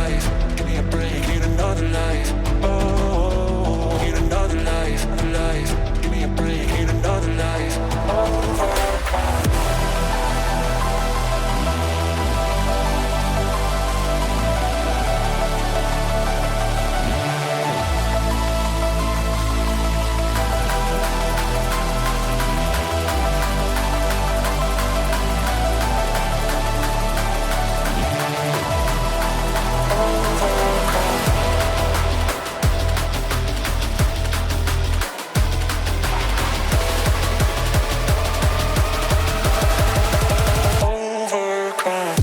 life. Give me a break, need another life. Oh, need another life. Give me a break, need another life.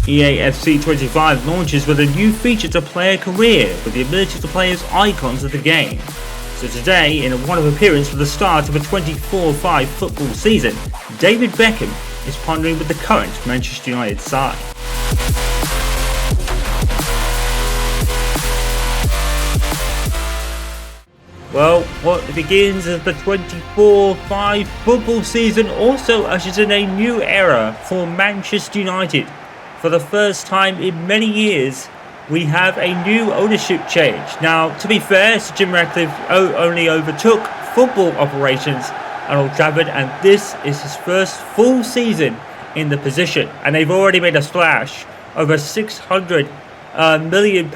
EA FC 25 launches with a new feature to player career with the ability to play as icons of the game. So today, in a one-off appearance for the start of a 24-5 football season, David Beckham is partnering with the current Manchester United side. Well, what begins as the 24-5 football season also ushers in a new era for Manchester United. For the first time in many years, we have a new ownership change. Now, to be fair, Sir Jim Ratcliffe only overtook football operations at Old Trafford, and this is his first full season in the position. And they've already made a splash. Over £600 million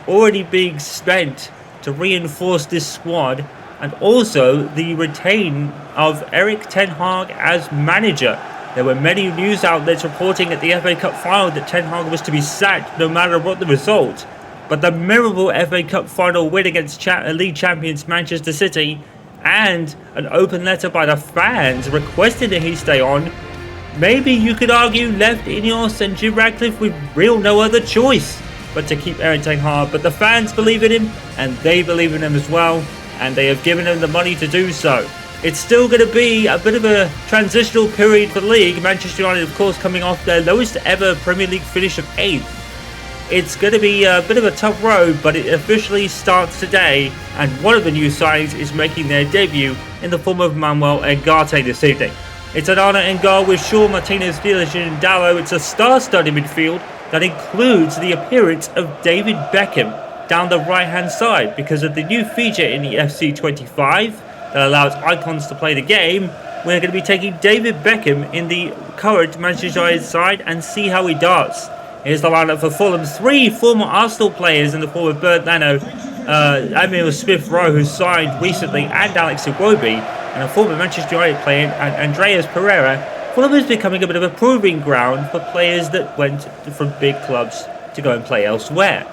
already being spent to reinforce this squad, and also the retain of Erik ten Hag as manager. There were many news outlets reporting at the FA Cup final that Ten Hag was to be sacked no matter what the result. But the memorable FA Cup final win against league champions Manchester City and an open letter by the fans requesting that he stay on, maybe you could argue left Ineos and Jim Ratcliffe with no other choice but to keep Erik ten Hag. But the fans believe in him, and they believe in him as well, and they have given him the money to do so. It's still going to be a bit of a transitional period for the league. Manchester United, of course, coming off their lowest ever Premier League finish of 8th. It's going to be a bit of a tough road, but it officially starts today, and one of the new signings is making their debut in the form of Manuel Ugarte this evening. It's Onana in goal with Shaw, Martinez, Vilas and Dalot. It's a star-studded midfield that includes the appearance of David Beckham down the right-hand side because of the new feature in the FC 25 that allows icons to play the game. We're going to be taking David Beckham in the current Manchester United side and see how he does. Here's the lineup for Fulham. 3 former Arsenal players in the form of Bernd Leno, Emil Smith-Rowe, who signed recently, and Alex Iwobi, and a former Manchester United player, and Andreas Pereira. Fulham is becoming a bit of a proving ground for players that went from big clubs to go and play elsewhere.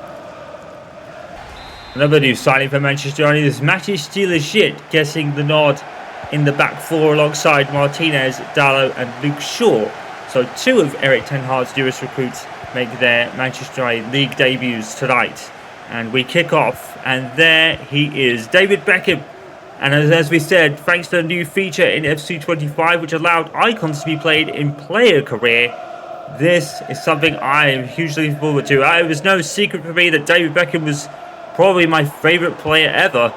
Another new signing for Manchester United is Matis Delicate getting the nod in the back four alongside Martinez, Dalot and Luke Shaw. So 2 of Erik ten Hag's newest recruits make their Manchester United league debuts tonight. And we kick off, and there he is, David Beckham. And as we said, thanks to the new feature in FC 25 which allowed icons to be played in player career, this is something I am hugely looking forward to. It was no secret for me that David Beckham was probably my favourite player ever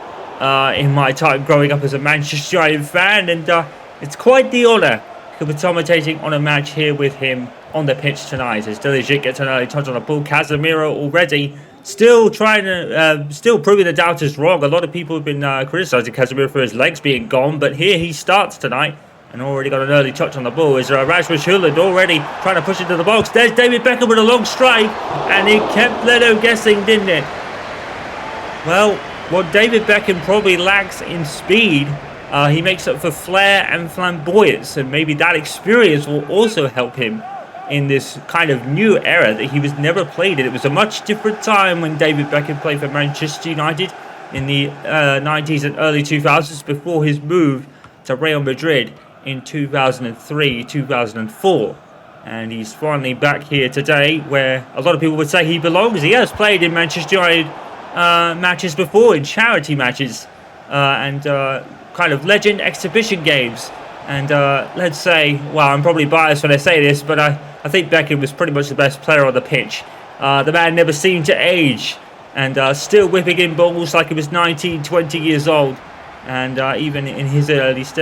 in my time growing up as a Manchester United fan, and it's quite the honour to be commentating on a match here with him on the pitch tonight as Delicate gets an early touch on the ball. Casemiro already still proving the doubters wrong. A lot of people have been criticising Casemiro for his legs being gone, but here he starts tonight and already got an early touch on the ball. Is Rasmus Højlund already trying to push into the box? There's David Beckham with a long strike, and it kept Leno guessing, didn't it? Well, what David Beckham probably lacks in speed, he makes up for flair and flamboyance, and maybe that experience will also help him in this kind of new era that he was never played in. It was a much different time when David Beckham played for Manchester United in the 90s and early 2000s before his move to Real Madrid in 2003-2004. And he's finally back here today where a lot of people would say he belongs. He has played in Manchester United matches before, in charity matches and kind of legend exhibition games. And let's say, well, I'm probably biased when I say this, but I think Beckham was pretty much the best player on the pitch. The man never seemed to age, and still whipping in balls like he was 19, 20 years old. And even in his in his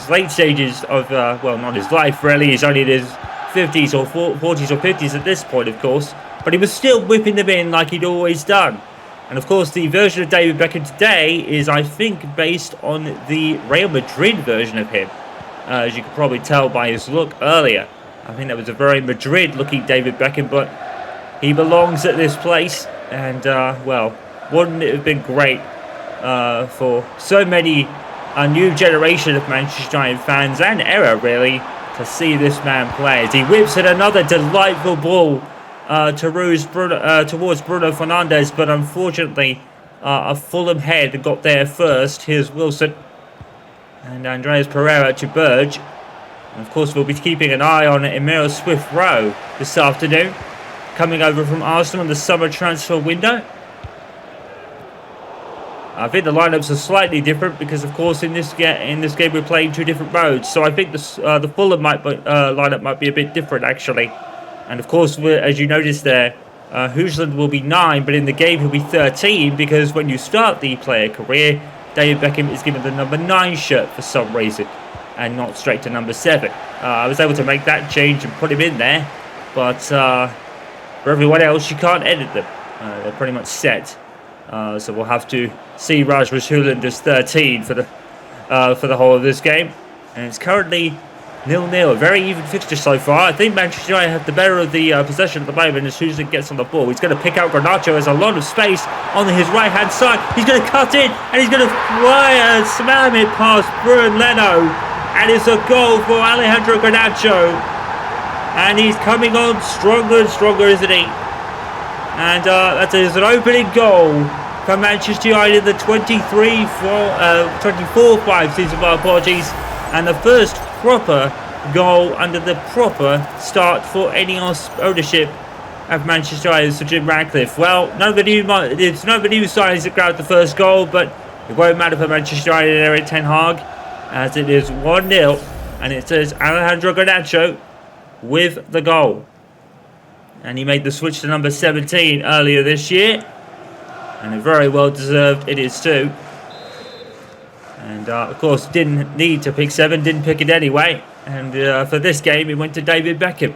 late stages of, well, not his life really, he's only in his 50s or 40s or 50s at this point, of course. but he was still whipping them in like he'd always done. And of course, the version of David Beckham today is, I think, based on the Real Madrid version of him, as you could probably tell by his look earlier. I think that was a very Madrid-looking David Beckham, but he belongs at this place, and, well, wouldn't it have been great for so many a new generation of Manchester United fans and era, really, to see this man play as he whips in another delightful ball towards Bruno Fernandes, but unfortunately a Fulham head got there first. Here's Wilson and Andreas Pereira to Burge, and of course we'll be keeping an eye on Emile Smith-Rowe this afternoon, coming over from Arsenal in the summer transfer window. I think the lineups are slightly different because, of course, in this game we're playing two different modes. So I think the Fulham lineup might be a bit different, actually. And of course, as you noticed there, Huijsland will be 9, but in the game he'll be 13 because when you start the player career, David Beckham is given the number 9 shirt for some reason and not straight to number 7. I was able to make that change and put him in there, but for everyone else, you can't edit them. They're pretty much set. So we'll have to see Rasmus Højlund as 13 for the whole of this game, and it's currently 0-0. A very even fixture so far. I think Manchester United have the better of the possession at the moment as Højlund gets on the ball. He's going to pick out Garnacho. There's a lot of space on his right hand side. He's going to cut in and he's going to slam it past Bruno Leno, and it's a goal for Alejandro Garnacho, and he's coming on stronger and stronger, isn't he? And that is an opening goal for Manchester United in the 24-5 season, my apologies. And the first proper goal under the proper start for any ownership of Manchester United, so Jim Ratcliffe. Well, none of the new signings that grabbed the first goal, but it won't matter for Manchester United and Erik ten Hag, as it is 1-0. And it says Alejandro Garnacho with the goal. And he made the switch to number 17 earlier this year. And very well deserved it is too. And of course didn't need to pick 7, didn't pick it anyway. And for this game he went to David Beckham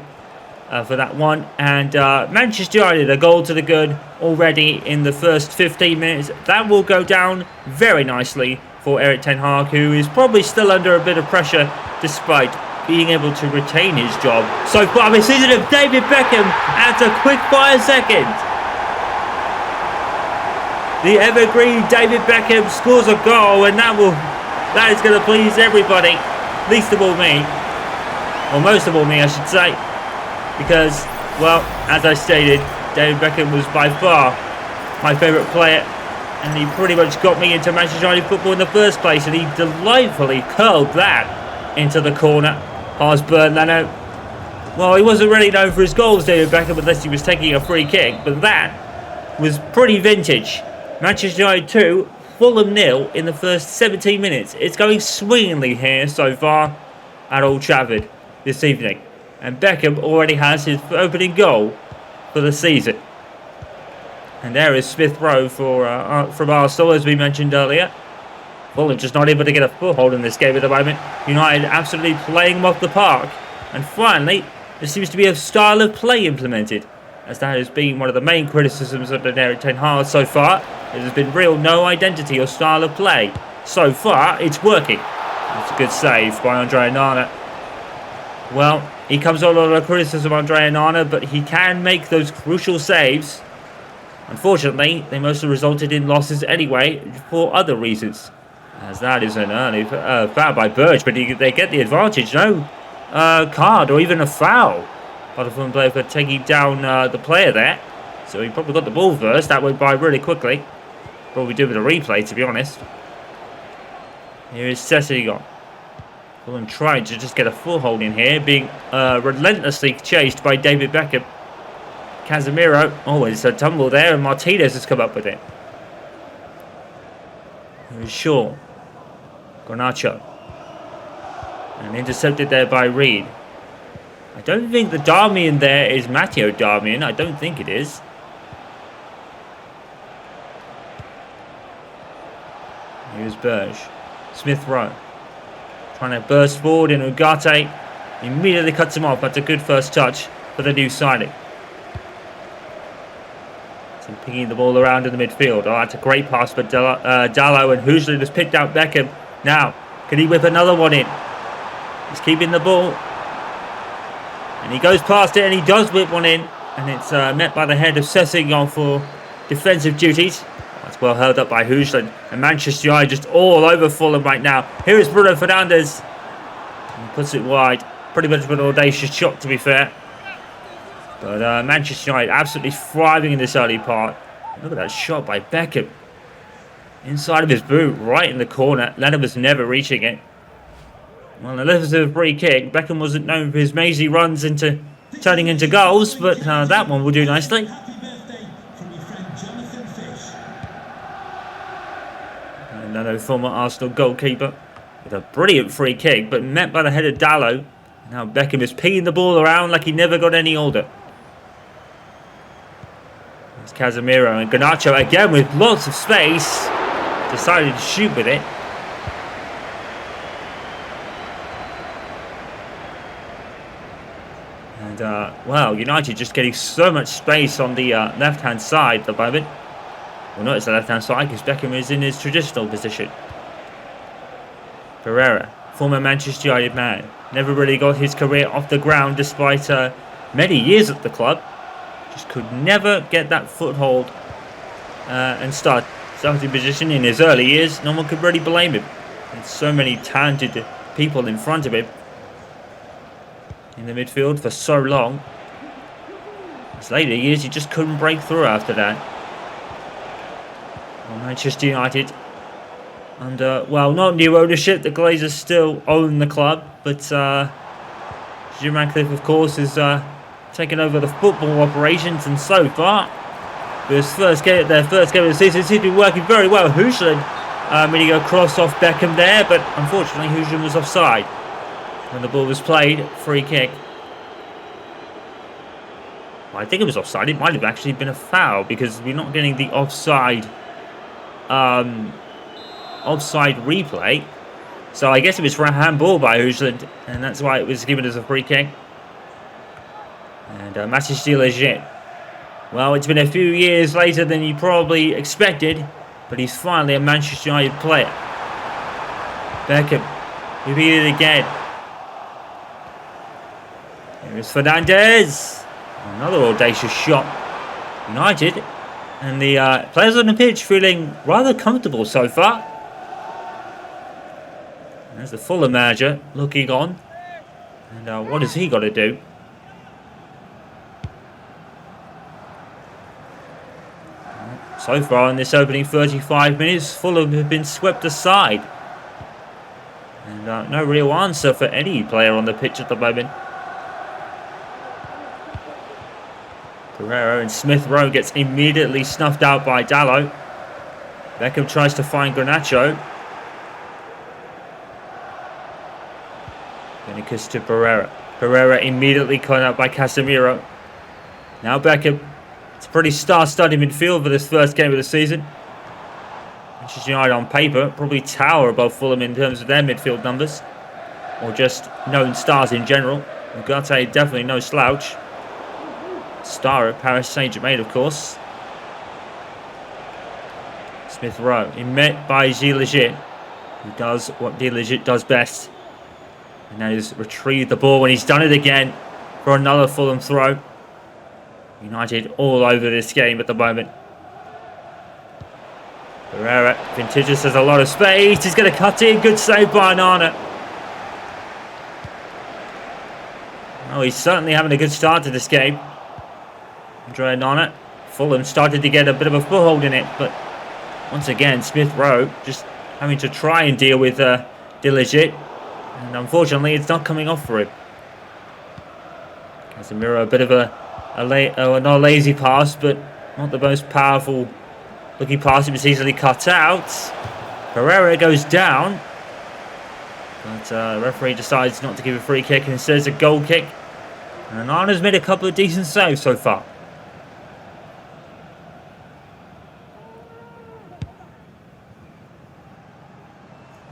for that one. And Manchester United, a goal to the good already in the first 15 minutes. That will go down very nicely for Erik ten Hag, who is probably still under a bit of pressure despite being able to retain his job so far this season of David Beckham at a quick fire second. The evergreen David Beckham scores a goal, and that is going to please everybody, least of all me, or most of all me I should say, because, well, as I stated, David Beckham was by far my favourite player, and he pretty much got me into Manchester United football in the first place, and he delightfully curled that into the corner past Bernd Leno. Well, he wasn't really known for his goals, David Beckham, unless he was taking a free kick, but that was pretty vintage. Manchester United 2, Fulham 0 in the first 17 minutes. It's going swingingly here so far at Old Trafford this evening, and Beckham already has his opening goal for the season. And there is Smith-Rowe from Arsenal, as we mentioned earlier. Fulham just not able to get a foothold in this game at the moment. United absolutely playing them off the park. And finally, there seems to be a style of play implemented, as that has been one of the main criticisms of Erik ten Hag so far. There's been no identity or style of play. So far, it's working. That's a good save by Andre Onana. Well, he comes on a lot of criticism, Andre Onana, but he can make those crucial saves. Unfortunately, they mostly resulted in losses anyway, for other reasons. As that is an early foul by Burge, but they get the advantage. No card or even a foul by the Fulham player for taking down the player there. So he probably got the ball first. That went by really quickly. Probably do with a replay, to be honest. Here is Sessegnon. Fulham trying to just get a foothold in here, being relentlessly chased by David Beckham. Casemiro. Oh, it's a tumble there, and Martinez has come up with it. Here's Shaw. Garnacho. And intercepted there by Reed. I don't think the Darmian there is Matteo Darmian. I don't think it is. Here's Burge. Smith-Rowe. Trying to burst forward in Ugarte. Immediately cuts him off. That's a good first touch for the new signing. So pinging the ball around in the midfield. Oh, that's a great pass for Dalot, and Huijsen has picked out Beckham. Now, can he whip another one in? He's keeping the ball. And he goes past it, and he does whip one in. And it's met by the head of Sessegnon for defensive duties. That's well held up by Huijsen. And Manchester United just all over Fulham right now. Here is Bruno Fernandes. And he puts it wide. Pretty much an audacious shot, to be fair. But Manchester United absolutely thriving in this early part. Look at that shot by Beckham. Inside of his boot, right in the corner. Leonard was never reaching it. Well, unless it was a free kick, Beckham wasn't known for his mazy runs into turning into goals, but that one will do nicely. Another former Arsenal goalkeeper with a brilliant free kick, but met by the head of Dalot. Now Beckham is pinging the ball around like he never got any older. There's Casemiro, and Garnacho again with lots of space. Decided to shoot with it. And, well, United just getting so much space on the left-hand side at the moment. Well, not it's the left-hand side because Beckham is in his traditional position. Pereira, former Manchester United man. Never really got his career off the ground despite many years at the club. Just could never get that foothold and starting position in his early years. No one could really blame him. There's so many talented people in front of him in the midfield for so long. His later years, he just couldn't break through after that. Well, Manchester United under, well, not new ownership. The Glazers still own the club, but Jim Ratcliffe, of course, is taken over the football operations, and so far, their first game of the season seems to be working very well. Huijsen really go cross off Beckham there, but unfortunately, Huijsen was offside when the ball was played. Free kick. Well, I think it was offside. It might have actually been a foul because we're not getting the offside replay. So I guess it was for a handball by Huijsen, and that's why it was given as a free kick. And Matic de Ligt. Well, it's been a few years later than you probably expected, but he's finally a Manchester United player. Beckham, he beat it again. Here is Fernandes. Another audacious shot. United, and the players on the pitch feeling rather comfortable so far. There's the Fulham manager looking on. And what has he got to do? So far in this opening 35 minutes, Fulham have been swept aside. And no real answer for any player on the pitch at the moment. Pereira and Smith Rowe gets immediately snuffed out by Dalot. Beckham tries to find Garnacho. Venicus to Pereira. Pereira immediately caught out by Casemiro. Now Beckham. It's a pretty star-studded midfield for this first game of the season. Manchester United on paper probably tower above Fulham in terms of their midfield numbers, or just known stars in general. Ugarte definitely no slouch. Star at Paris Saint-Germain, of course. Smith Rowe, met by de Ligt, who does what de Ligt does best, and that is retrieve the ball when he's done it again for another Fulham throw. United all over this game at the moment. Pereira, Vinicius has a lot of space. He's going to cut in. Good save by Onana. Oh, he's certainly having a good start to this game. Andre Onana. Fulham started to get a bit of a foothold in it, but once again, Smith Rowe just having to try and deal with de Ligt, and unfortunately, it's not coming off for him. Casemiro, a bit of not a lazy pass, but not the most powerful looking pass. It was easily cut out. Pereira goes down, but the referee decides not to give a free kick and instead it's a goal kick. And Onana's made a couple of decent saves so far.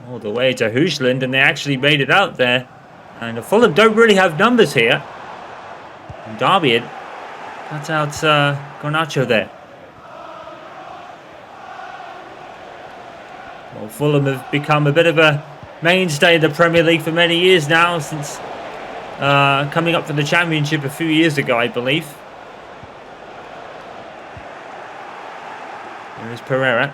All the way to Huijsen, and they actually made it out there. And Fulham don't really have numbers here. And Darby cuts out Garnacho there. Well, Fulham have become a bit of a mainstay in the Premier League for many years now, since coming up for the Championship a few years ago, I believe. There's Pereira.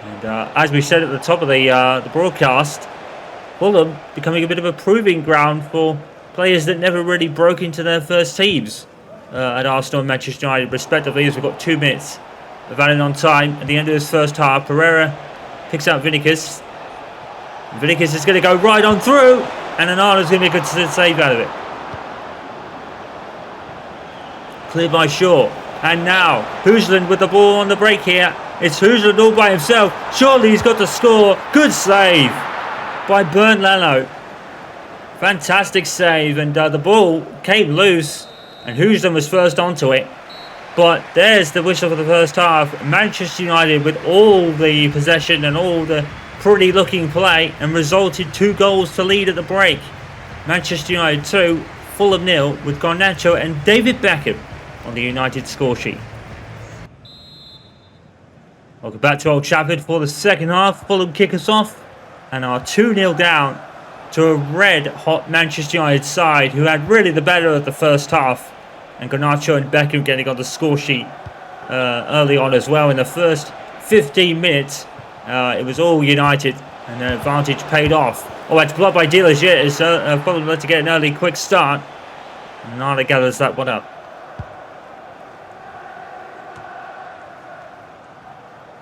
And as we said at the top of the broadcast, Fulham becoming a bit of a proving ground for players that never really broke into their first teams at Arsenal and Manchester United, respectively, as we've got 2 minutes of adding on time at the end of this first half. Pereira picks out Vinicius. Vinicius is going to go right on through, and Onana's going to be a good save out of it. Cleared by Shaw. And now, Højlund with the ball on the break here. It's Højlund all by himself. Surely he's got to score. Good save by Bernd Leno. Fantastic save. And the ball came loose. And Højlund was first onto it. But there's the whistle for the first half. Manchester United with all the possession and all the pretty looking play. And resulted 2 goals to lead at the break. Manchester United 2, Fulham 0 with Garnacho and David Beckham on the United score sheet. Welcome back to Old Trafford for the second half. Fulham kick us off and are 2-0 down to a red-hot Manchester United side who had really the better of the first half. And Garnacho and Beckham getting on the score sheet early on as well. In the first 15 minutes, it was all United and their advantage paid off. Oh, it's blocked by De Ligt as Fulham led to get an early quick start. And Nana gathers that one up.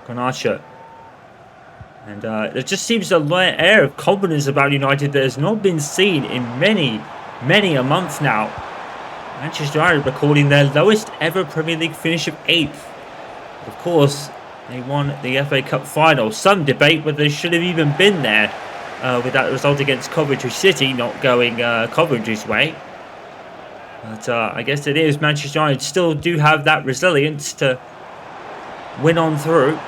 Garnacho. And there just seems an air of confidence about United that has not been seen in many a month now. Manchester United recording their lowest ever Premier League finish of 8th. Of course, they won the FA Cup final. Some debate whether they should have even been there with that result against Coventry City not going Coventry's way. But I guess it is. Manchester United still do have that resilience to win on through.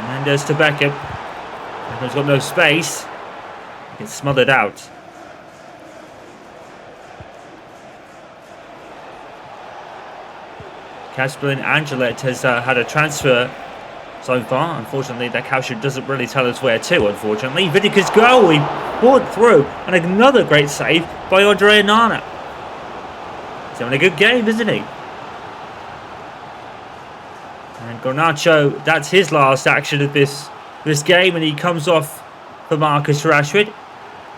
Mendes to Beckham. Beckham's got no space. He gets smothered out. Kasperlin Angelet has had a transfer so far. Unfortunately, that caption doesn't really tell us where to, unfortunately. Vinicius goal, he poured through. And another great save by Andre Onana. He's having a good game, isn't he? And Garnacho, that's his last action of this game, and he comes off for Marcus Rashford.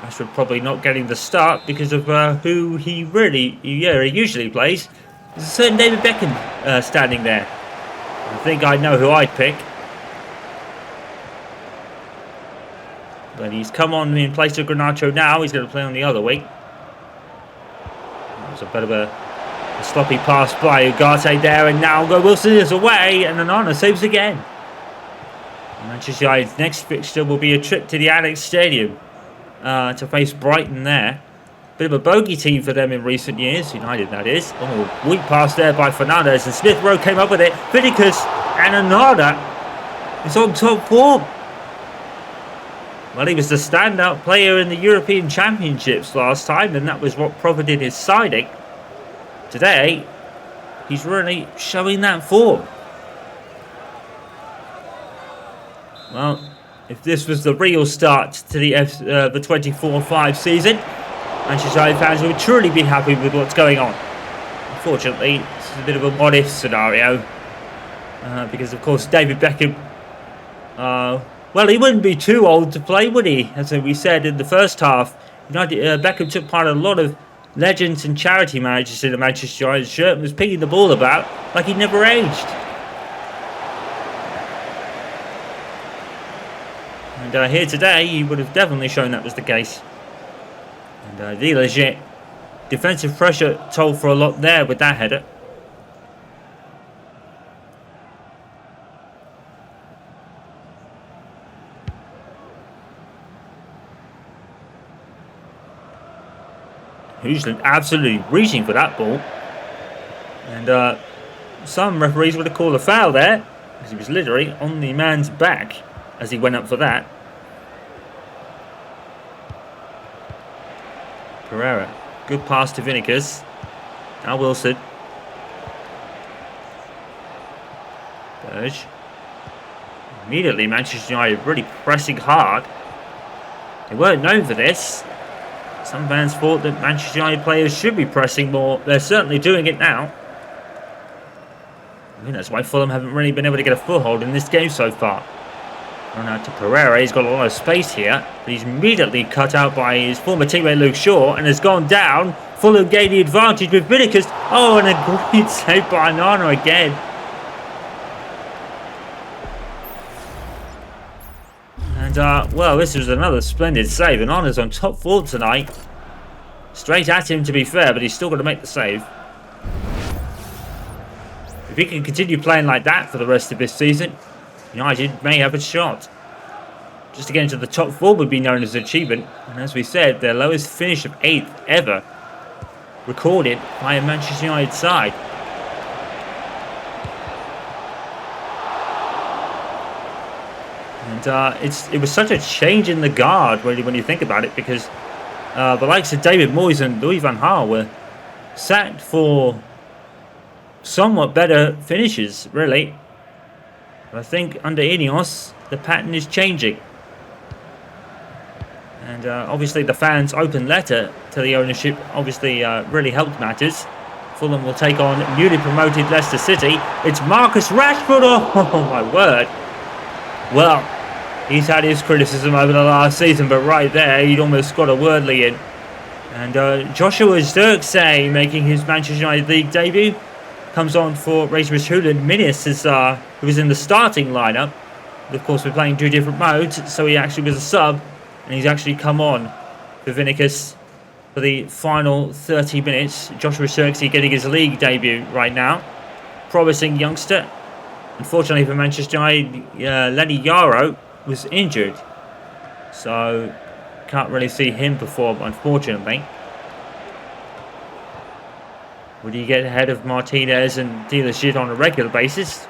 Rashford probably not getting the start because of who he usually plays. There's a certain David Beckham standing there. I think I know who I'd pick. But he's come on in place of Garnacho now. He's going to play on the other wing. That was a bit of a sloppy pass by Ugarte there, and now Wilson is away, and Onana saves again. Manchester United's next fixture will be a trip to the Annex Stadium to face Brighton there. Bit of a bogey team for them in recent years, United that is. Oh, weak pass there by Fernandes, and Smith Rowe came up with it. Vinicius and Onana is on top form. Well, he was the standout player in the European Championships last time, and that was what profited his siding. Today, he's really showing that form. Well, if this was the real start to the 24-5 season, Manchester United fans would truly be happy with what's going on. Unfortunately, it's a bit of a what-if scenario. Because, of course, David Beckham, well, he wouldn't be too old to play, would he? As we said in the first half, Beckham took part in a lot of legends and charity managers in the Manchester United shirt and was picking the ball about like he'd never aged. And here today, he would have definitely shown that was the case. And De Ligt, defensive pressure told for a lot there with that header. Højlund absolutely reaching for that ball. And some referees would have called a foul there, because he was literally on the man's back as he went up for that. Pereira, good pass to Vinicius. Now Wilson. Berge. Immediately, Manchester United really pressing hard. They weren't known for this. Some fans thought that Manchester United players should be pressing more. They're certainly doing it now. I think that's why Fulham haven't really been able to get a foothold in this game so far. Run out to Pereira. He's got a lot of space here, but he's immediately cut out by his former teammate Luke Shaw and has gone down. Fulham gained the advantage with Vinicius. Oh, and a great save by Nana again. And, well, this was another splendid save. And Nana's on top form tonight. Straight at him, to be fair, but he's still got to make the save. If he can continue playing like that for the rest of this season, United may have a shot. Just to get into the top four would be known as an achievement. And as we said, their lowest finish of 8th ever recorded by a Manchester United side. And it was such a change in the guard, really, when you think about it, because the likes of David Moyes and Louis van Gaal were sacked for somewhat better finishes, really. But I think under Ineos, the pattern is changing. And obviously the fans' open letter to the ownership obviously really helped matters. Fulham will take on newly promoted Leicester City. It's Marcus Rashford. Oh my word. Well, he's had his criticism over the last season, but right there, he'd almost got a wordly in. And Joshua Zirkzee making his Manchester United League debut. Comes on for Rasmus Højlund. Minis, who was in the starting lineup. But of course, we're playing 2 different modes, so he actually was a sub. And he's actually come on for Vinicius for the final 30 minutes. Joshua Zirkzee getting his league debut right now. Promising youngster. Unfortunately for Manchester United, Lenny Yaro was injured. So, can't really see him perform, unfortunately. Would he get ahead of Martinez and De La Shit on a regular basis?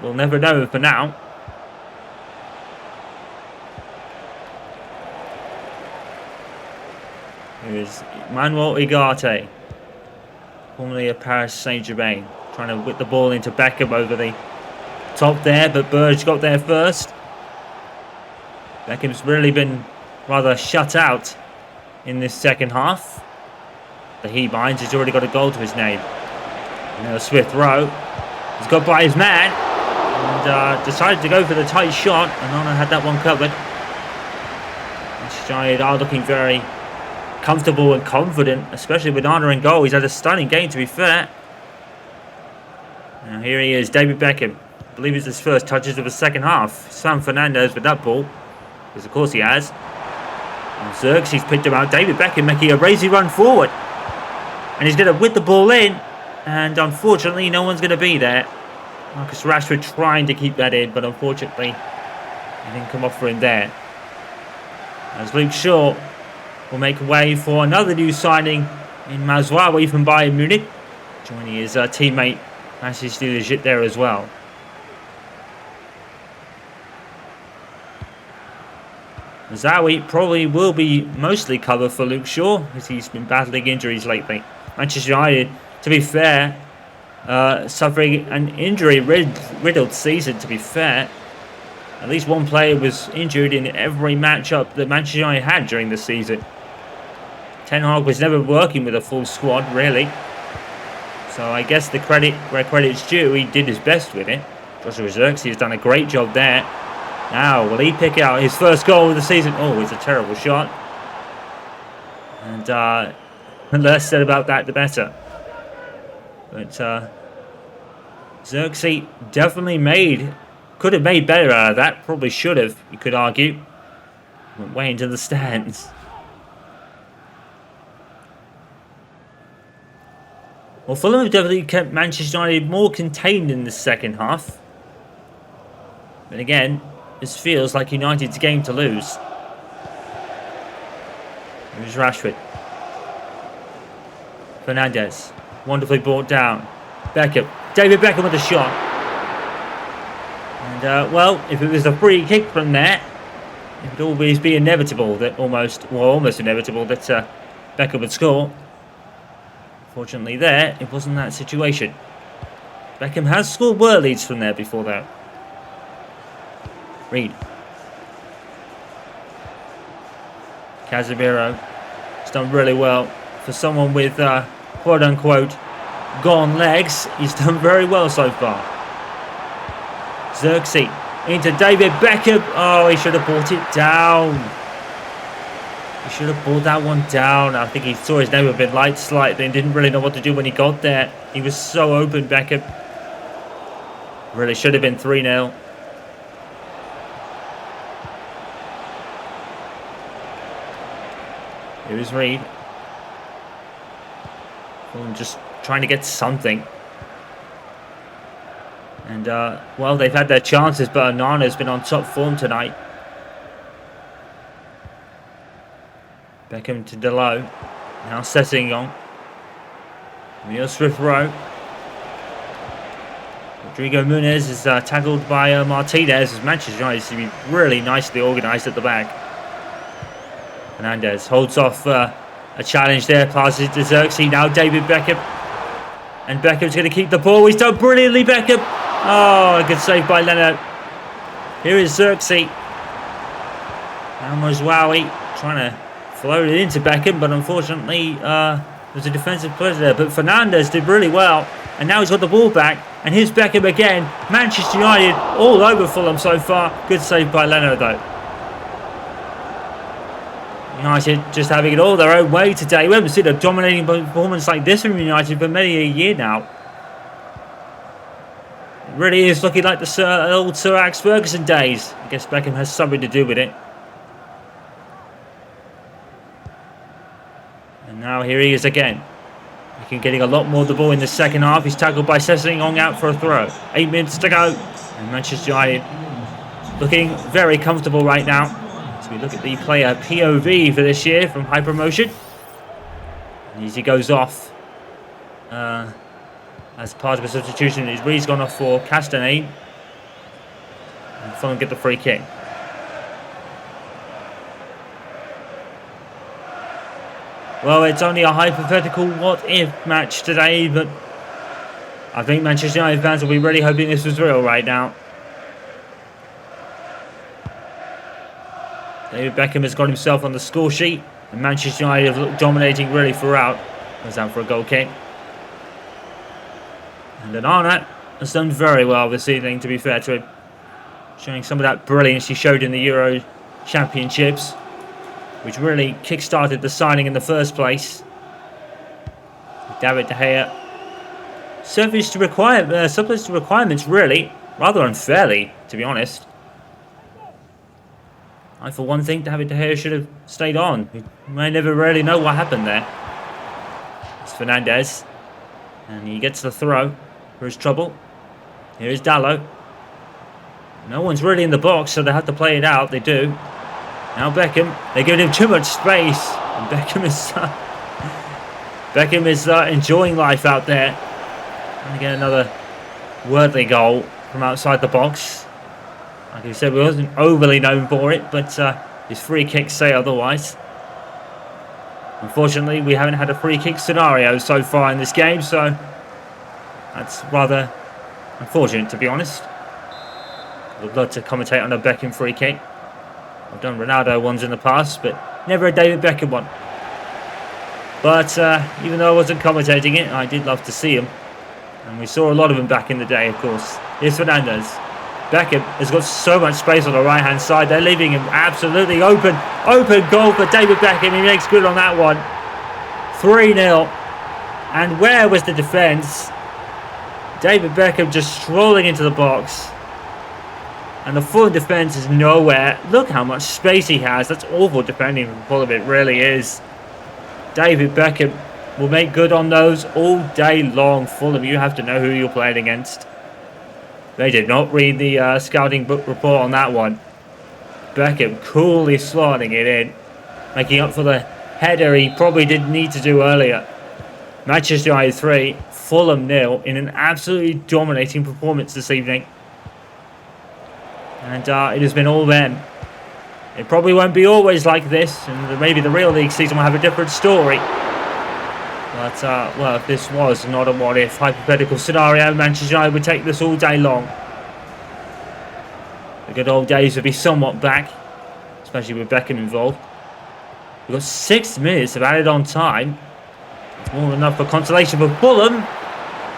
We'll never know for now. Here's Manuel Ugarte, formerly of Paris Saint-Germain, trying to whip the ball into Beckham over the top there, but Burge got there first. Beckham's really been rather shut out in this second half. The he binds, he's already got a goal to his name. And a swift throw. He's got by his man and decided to go for the tight shot, and Nana had that one covered. Manchester United are looking very comfortable and confident, especially with Nana in goal. He's had a stunning game, to be fair. Now here he is, David Beckham. I believe it's his first touches of the second half. Sam Fernandez with that ball, because of course he has. And Zirkzee's picked him out. David Beckham making a racy run forward. And he's going to whip the ball in. And unfortunately, no one's going to be there. Marcus Rashford trying to keep that in, but unfortunately, he didn't come off for him there. As Luke Shaw will make way for another new signing in Mazraoui from Bayern Munich, joining his teammate Assis De La Shit there as well. Mazraoui probably will be mostly covered for Luke Shaw, as he's been battling injuries lately. Manchester United, to be fair, suffering an injury-riddled season, to be fair. At least one player was injured in every matchup that Manchester United had during the season. Ten Hag was never working with a full squad, really. So I guess the credit where credit's due, he did his best with it. Joshua Zirkzee has done a great job there. Now, will he pick out his first goal of the season? Oh, it's a terrible shot. And the less said about that, the better. But Zirkzee definitely could have made better out of that. Probably should have, you could argue. Went way into the stands. Well, Fulham have definitely kept Manchester United more contained in the second half. But again, this feels like United's game to lose. Here's Rashford. Fernandez. Wonderfully brought down. Beckham. David Beckham with a shot. And, well, if it was a free kick from there, it would always be inevitable that almost inevitable that Beckham would score. Fortunately there, it wasn't that situation. Beckham has scored world leads from there before though. Reed. Casemiro. He's done really well. For someone with quote-unquote gone legs, he's done very well so far. Xerxes into David Beckham. Oh, he should have brought it down. He should have brought that one down. I think he saw his name a bit light slightly and didn't really know what to do when he got there. He was so open, Beckham. Really should have been 3-0. Here is Reed. Just trying to get something. And, well, they've had their chances, but Onana's been on top form tonight. Beckham to Delo. Now Sessegnon. Emile Smith-Rowe. Rodrigo Muniz is tackled by Martinez, as Manchester United seem to be really nicely organised at the back. Fernandes holds off a challenge there, passes to Xerxes. Now David Beckham. And Beckham's going to keep the ball. He's done brilliantly, Beckham. Oh, a good save by Leno. Here is Xerxes. Now Mozwawi trying to float it into Beckham, but unfortunately there's a defensive player there. But Fernandes did really well. And now he's got the ball back. And here's Beckham again. Manchester United all over Fulham so far. Good save by Leno, though. United just having it all their own way today. We haven't seen a dominating performance like this from United for many a year now. It really is looking like the old Sir Alex Ferguson days. I guess Beckham has something to do with it. And now here he is again. Getting a lot more of the ball in the second half. He's tackled by Sessegnon out for a throw. 8 minutes to go. And Manchester United looking very comfortable right now. So we look at the player POV for this year from Hypermotion. And as he goes off as part of a substitution, he's gone off for Castagne. And Fulham get the free kick. Well, it's only a hypothetical what-if match today, but I think Manchester United fans will be really hoping this was real right now. David Beckham has got himself on the score sheet, and Manchester United have looked dominating really throughout. Goes out for a goal kick. And Onana has done very well this evening, to be fair to him. Showing some of that brilliance he showed in the Euro Championships, which really kick-started the signing in the first place. David De Gea surfaced to requirements really, rather unfairly, to be honest. I, for one, think David De Gea should have stayed on. We may never really know what happened there. It's Fernandes, and he gets the throw for his trouble. Here is Dalot. No one's really in the box, so they have to play it out. They do. Now Beckham, they're giving him too much space. And Beckham is enjoying life out there. Trying to get another worthy goal from outside the box. Like I said, we wasn't overly known for it, but his free kicks say otherwise. Unfortunately, we haven't had a free kick scenario so far in this game, so that's rather unfortunate, to be honest. I'd love to commentate on a Beckham free kick. I've done Ronaldo ones in the past, but never a David Beckham one. But even though I wasn't commentating it, I did love to see him. And we saw a lot of him back in the day, of course. Here's Fernandes. Beckham has got so much space on the right-hand side. They're leaving him absolutely open. Open goal for David Beckham. He makes good on that one. 3-0. And where was the defence? David Beckham just strolling into the box. And the Fulham defence is nowhere. Look how much space he has. That's awful defending from Fulham. It really is. David Beckham will make good on those all day long. Fulham, you have to know who you're playing against. They did not read the scouting book report on that one. Beckham coolly slotting it in. Making up for the header he probably didn't need to do earlier. Manchester United 3, Fulham 0 in an absolutely dominating performance this evening. And it has been all them. It probably won't be always like this, and maybe the real league season will have a different story. But, well, if this was not a what-if hypothetical scenario, Manchester United would take this all day long. good old days will be somewhat back, especially with Beckham involved. We've got 6 minutes of added on time. It's more than enough for consolation for Fulham,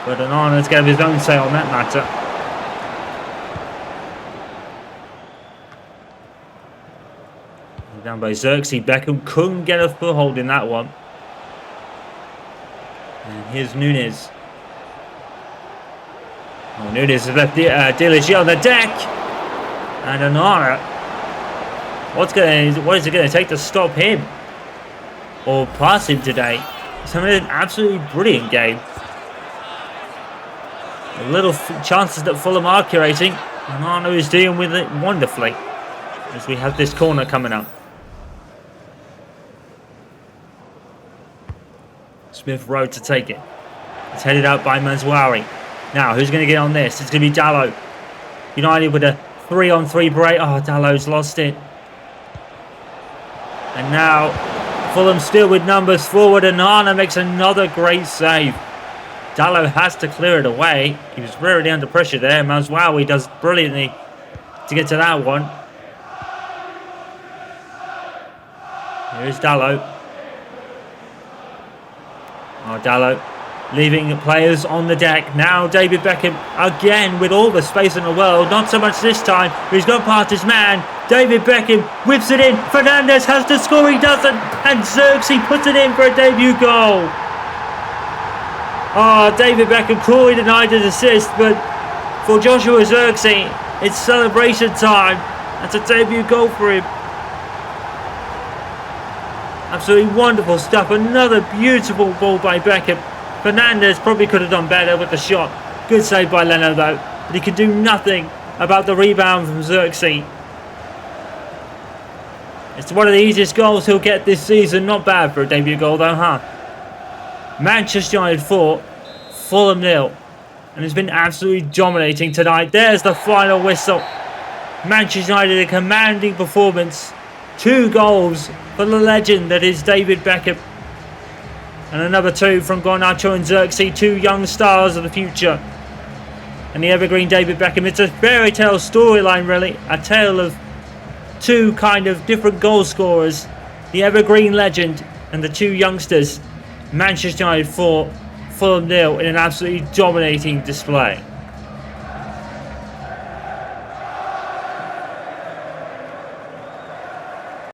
but Onana's going to have his own say on that matter. Down by Xerxes. Beckham couldn't get a foothold in that one. And here's Nunes. Oh, Nunes has left Diligent on the deck. And Onana. What is it going to take to stop him? Or pass him today? He's having an absolutely brilliant game. The little chances that Fulham are curating. Onana is dealing with it wonderfully. As we have this corner coming up. Smith Rowe to take it. It's headed out by Mazraoui. Now, who's going to get on this? It's going to be Dalot. United with a 3-on-3 break. Oh, Dalot's lost it. And now, Fulham still with numbers forward. And Onana makes another great save. Dalot has to clear it away. He was really under pressure there. Mazraoui does brilliantly to get to that one. Here's Dalot. Oh, Dalot leaving the players on the deck. Now David Beckham again with all the space in the world. Not so much this time. He's gone past his man. David Beckham whips it in. Fernandes has to score. He doesn't. And Xerxes puts it in for a debut goal. Oh, David Beckham cruelly denied his assist. But for Joshua Xerxes, it's celebration time. That's a debut goal for him. Absolutely wonderful stuff. Another beautiful ball by Beckham. Fernandes probably could have done better with the shot. Good save by Leno though. But he can do nothing about the rebound from Xerxes. It's one of the easiest goals he'll get this season. Not bad for a debut goal though, huh? Manchester United 4, Fulham 0. And it's been absolutely dominating tonight. There's the final whistle. Manchester United, a commanding performance. 2 goals for the legend that is David Beckham. And another 2 from Garnacho and Xerxes, 2 young stars of the future. And the evergreen David Beckham. It's a fairy tale storyline really. A tale of 2 kind of different goal scorers. The evergreen legend and the 2 youngsters. Manchester United 4, Fulham 0 in an absolutely dominating display.